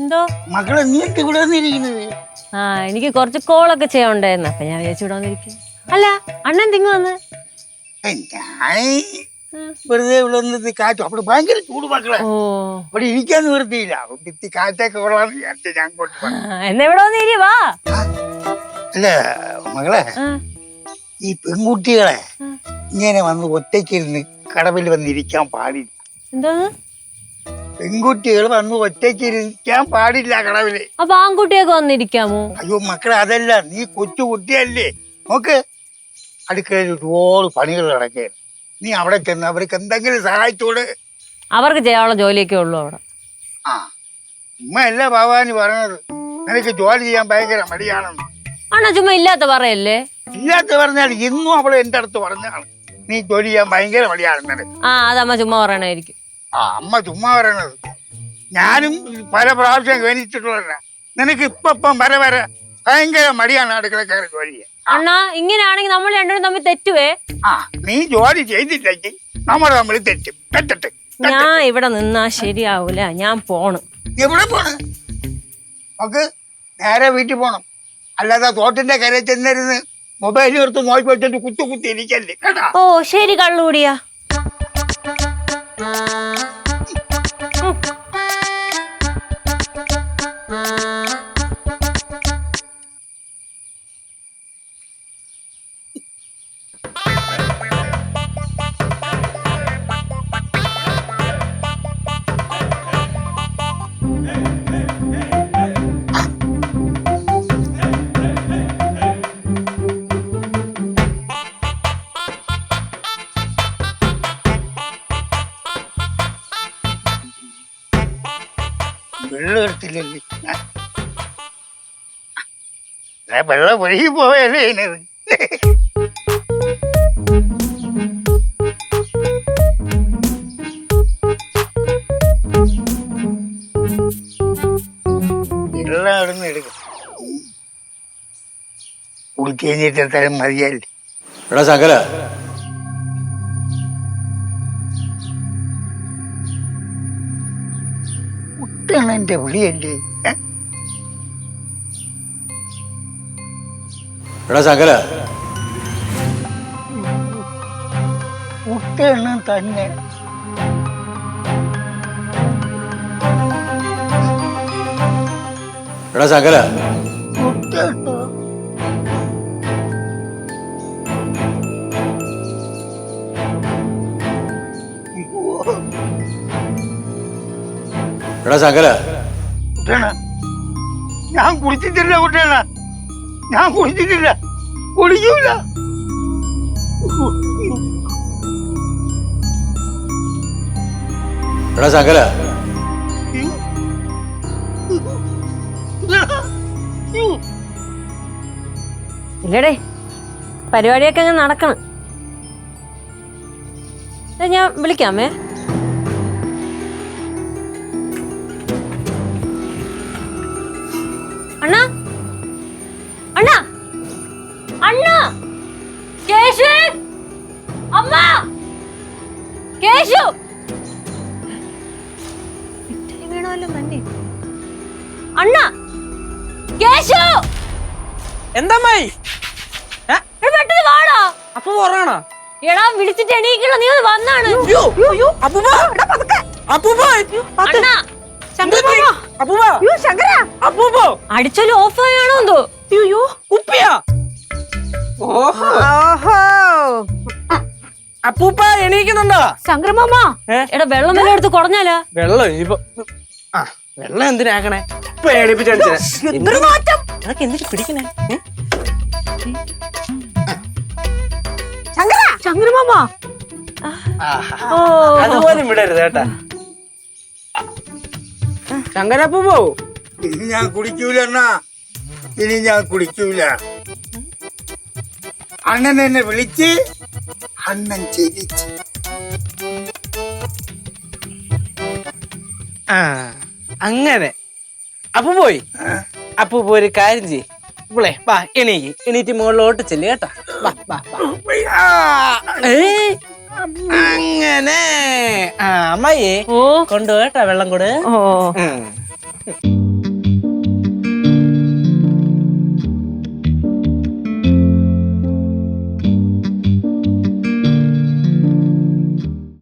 എന്തോ മക്കളെ നീ ഇവിടെ വന്നിരിക്കുന്നത്? എനിക്ക് കുറച്ച് കോളൊക്കെ ചെയ്യാണ്ടായിരുന്നു, അപ്പൊ ഞാൻ വിചാരിച്ചു ഇവിടെ വന്നിരിക്കും. അല്ല അണ്ണൻ തിങ്ങ വന്ന് ഞാൻ വെറുതെ ഇവിടെ വന്നത് കാറ്റും അവിടെ ഭയങ്കര ചൂട് മക്കളെ. ഇവിടെ ഇരിക്കാൻ നിവൃത്തിയില്ല, ഭിത്തി കാറ്റൊക്കെ കൊള്ളാന്ന് വിചാരിച്ച ഞാൻ എന്നാ ഇവിടെ വന്നിരി വാ. അല്ല മകളെ, ഈ പെൺകുട്ടികളെ ഇങ്ങനെ വന്ന് ഒറ്റയ്ക്കിരുന്ന് കടവിൽ വന്നിരിക്കാൻ പാടില്ല. എന്താ പെൺകുട്ടികൾ വന്ന് ഒറ്റയ്ക്കിരിക്കാൻ പാടില്ല കടവില്. അപ്പൊ ആൺകുട്ടിയൊക്കെ വന്നിരിക്കാമോ? അയ്യോ മക്കളെ അതല്ല, നീ കൊച്ചു കുട്ടിയല്ലേ. നോക്ക്, അടുക്കളയിൽ ഒരുപാട് പണികൾ നടക്കേ. നീ അവിടെ ചെന്ന് അവർക്ക് എന്തെങ്കിലും സഹായിച്ചോട്. അവർക്ക് ചെയ്യാനുള്ള ജോലിയൊക്കെ ഉള്ളു അവിടെ. ഉമ്മയല്ല ഭവാനി പറഞ്ഞത് നിനക്ക് ജോലി ചെയ്യാൻ ഭയങ്കര മടിയാണെന്ന്. ആണോ? ചുമ്മാ ഇല്ലാത്ത പറയല്ലേ. ഇല്ലാത്ത പറഞ്ഞാൽ ഇന്നും അവള് എന്റെ അടുത്ത് പറഞ്ഞാണ് നീ ജോലി ചെയ്യാൻ ഭയങ്കര മടിയാണെന്നത്. അതമ്മ ചുമ്മാ പറയണായിരിക്കും. അമ്മ ചുമ്മാ പറയണത്. ഞാനും പല പ്രാവശ്യം ഗണിച്ചിട്ടുള്ള നിനക്ക് ഇപ്പം വരെ ഭയങ്കര മടിയാണ് അടുക്കളക്കാരെ ജോലി ചെയ്യാൻ. അണ്ണാ ഇങ്ങനെയാണെങ്കിൽ നമ്മൾ രണ്ടുപേരും തമ്മിൽ തെറ്റുവേ. നീ ജോലി ചെയ്തില്ലെങ്കിൽ നമ്മൾ തമ്മിൽ തെറ്റട്ടെ. ഞാൻ ഇവിടെ നിന്നാ ശരിയാവൂല, ഞാൻ പോണ്. എവിടെ പോണ്? നമുക്ക് നേരെ വീട്ടിൽ പോണം. അല്ലാതെ തോട്ടിന്റെ കരയിൽ ചെന്നിരുന്ന് മൊബൈൽ എടുത്ത് നോക്കി വെച്ചിട്ട് കുത്തി ഇരിക്കല്ലേ കേട്ടാ. ഓ ശരി, കള്ളുകൂടിയാ. വെള്ളം എടുത്തില്ലല്ലേ? വെള്ളം ഒഴുകി പോയല്ലേ ഇതിനത്. വെള്ളം അവിടുന്ന് എടുക്കും. കുടിക്കഴിഞ്ഞിട്ട് തരം മതിയല്ലേ. എടാ ശങ്കര, എന്റെ വിളിയല്ലേ? എടാ ശങ്കര, കുട്ടെണ്ണം തന്നെ. എടാ ശങ്കര, കുട്ടെണ്ണോ? എടാ ശങ്കര, കുട്ടേണ ഞാൻ കുടിച്ചിട്ടില്ല. കുട്ടേണ ഞാൻ കുടിച്ചിട്ടില്ല, കുടിക്കൂല. എടാ ശങ്കര, ഇല്ലടേ, പരിപാടിയൊക്കെ അങ്ങ് നടക്കണം. ഞാൻ വിളിക്കാമേ. അണ്ണാ അണ്ണാ അണ്ണാ, കേശു, അമ്മ, കേശു വേണമല്ലോ തന്നെ. അണ്ണാ, കേശു. എന്തായി പെട്ടെന്ന് വാടാ. അപ്പൊ പറയണോ? എടാ വിളിച്ചിട്ട് എണീക്കണോ, നീ ഒന്ന് വന്നാണ്. അടിച്ചാലും ഓഫ് ആയാണോ എന്തോ. കുപ്പിയാ? അപ്പൂപ്പ എണീക്കുന്നുണ്ടോ? ശങ്കരമാമ, എടാ വെള്ളം വല്ല എടുത്ത് കുറഞ്ഞാലാ. വെള്ളം ഇനിയിപ്പോ വെള്ളം എന്തിനാക്കണേ? ഇപ്പൊ എണീപ്പിച്ചു എന്തിനു പിടിക്കണേ? ശങ്കരമാമ അതുപോലും വിടരുത് കേട്ടാ. ശങ്കരപ്പൂപ്പോ, ഇനി ഞാൻ കുടിക്കൂല അണ്ണാ, ഇനി ഞാൻ കുടിക്കൂല. അണ്ണൻ എന്നെ വിളിച്ച് അണ്ണൻ ചിരിച്ച്. അങ്ങനെ അപ്പു പോയി. അപ്പൂപ്പ ഒരു കാര്യം ചെയ്യ്, ഇവളെ വാ, എണീറ്റ് മുകളിലോട്ട് ചെല്ലു കേട്ടാ. വാ വാ വാ. അങ്ങനെ അങ്ങനെ ആ അമ്മായിയെ ഓ കൊണ്ടുപോട്ടാ വെള്ളം കൂടെ ഓ ഉം.